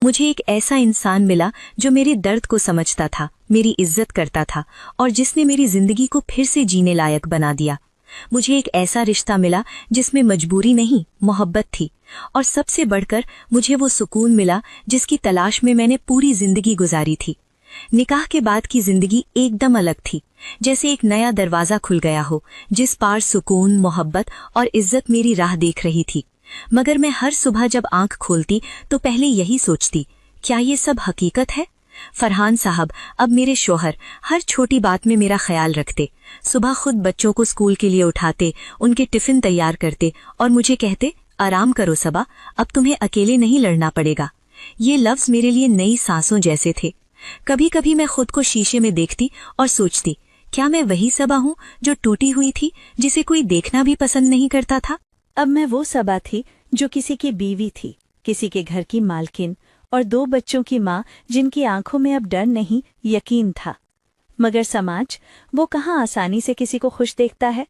मुझे एक ऐसा इंसान मिला जो मेरे दर्द को समझता था, मेरी इज्जत करता था और जिसने मेरी जिंदगी को फिर से जीने लायक बना दिया। मुझे एक ऐसा रिश्ता मिला जिसमें मजबूरी नहीं, मोहब्बत थी। और सबसे बढ़कर मुझे वो सुकून मिला जिसकी तलाश में मैंने पूरी जिंदगी गुजारी थी। निकाह के बाद की जिंदगी एकदम अलग थी, जैसे एक नया दरवाजा खुल गया हो जिस पार सुकून, मोहब्बत और इज्जत मेरी राह देख रही थी। मगर मैं हर सुबह जब आंख खोलती तो पहले यही सोचती, क्या ये सब हकीकत है? फरहान साहब, अब मेरे शोहर, हर छोटी बात में मेरा ख्याल रखते। सुबह खुद बच्चों को स्कूल के लिए उठाते, उनके टिफिन तैयार करते और मुझे कहते, आराम करो सबा, अब तुम्हें अकेले नहीं लड़ना पड़ेगा। ये लफ्ज मेरे लिए नई सांसों जैसे थे। कभी कभी मैं खुद को शीशे में देखती और सोचती, क्या मैं वही सबा हूँ जो टूटी हुई थी, जिसे कोई देखना भी पसंद नहीं करता था? अब मैं वो सबा थी जो किसी की बीवी थी, किसी के घर की मालकिन और 2 बच्चों की माँ, जिनकी आंखों में अब डर नहीं, यकीन था। मगर समाज, वो कहाँ आसानी से किसी को खुश देखता है।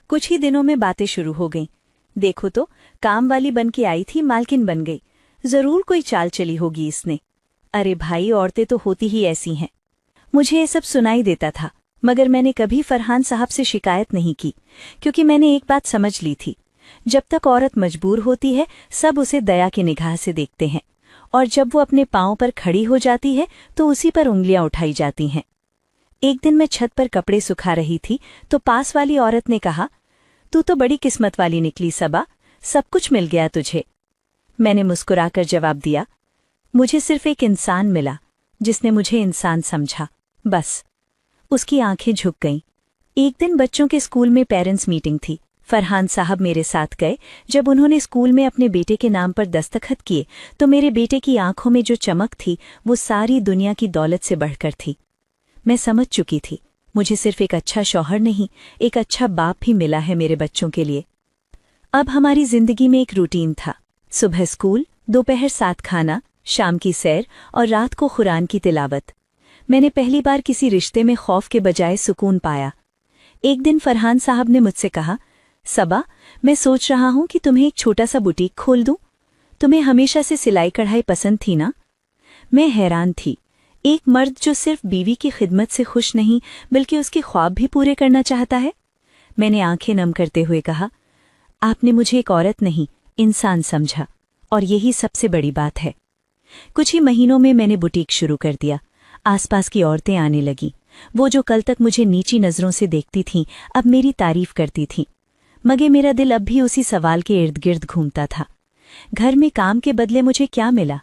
कुछ ही दिनों में बातें शुरू हो गईं। देखो तो, काम वाली बन के आई थी, मालकिन बन गई। जरूर कोई चाल चली होगी इसने। अरे भाई, औरतें तो होती ही ऐसी हैं। मुझे ये सब सुनाई देता था, मगर मैंने कभी फरहान साहब से शिकायत नहीं की, क्योंकि मैंने एक बात समझ ली थी, जब तक औरत मजबूर होती है सब उसे दया की निगाह से देखते हैं, और जब वो अपने पांव पर खड़ी हो जाती है तो उसी पर उंगलियां उठाई जाती हैं। एक दिन मैं छत पर कपड़े सुखा रही थी तो पास वाली औरत ने कहा, तू तो बड़ी किस्मत वाली निकली सबा, सब कुछ मिल गया तुझे। मैंने मुस्कुराकर जवाब दिया, मुझे सिर्फ एक इंसान मिला जिसने मुझे इंसान समझा, बस। उसकी आंखें झुक गईं। एक दिन बच्चों के स्कूल में पेरेंट्स मीटिंग थी। फरहान साहब मेरे साथ गए। जब उन्होंने स्कूल में अपने बेटे के नाम पर दस्तखत किए तो मेरे बेटे की आंखों में जो चमक थी वो सारी दुनिया की दौलत से बढ़कर थी। मैं समझ चुकी थी, मुझे सिर्फ एक अच्छा शौहर नहीं, एक अच्छा बाप भी मिला है मेरे बच्चों के लिए। अब हमारी जिंदगी में एक रूटीन था, सुबह स्कूल, दोपहर साथ खाना, शाम की सैर और रात को कुरान की तिलावत। मैंने पहली बार किसी रिश्ते में खौफ के बजाय सुकून पाया। एक दिन फरहान साहब ने मुझसे कहा, सबा, मैं सोच रहा हूं कि तुम्हें एक छोटा सा बुटीक खोल दूं। तुम्हें हमेशा से सिलाई कढ़ाई पसंद थी ना? मैं हैरान थी। एक मर्द जो सिर्फ बीवी की खिदमत से खुश नहीं बल्कि उसके ख्वाब भी पूरे करना चाहता है। मैंने आंखें नम करते हुए कहा, आपने मुझे एक औरत नहीं, इंसान समझा, और यही सबसे बड़ी बात है। कुछ ही महीनों में मैंने बुटीक शुरू कर दिया। आसपास की औरतें आने लगीं। वो जो कल तक मुझे नीची नजरों से देखती थीं, अब मेरी तारीफ करती थीं। मगर मेरा दिल अब भी उसी सवाल के इर्द गिर्द घूमता था, घर में काम के बदले मुझे क्या मिला?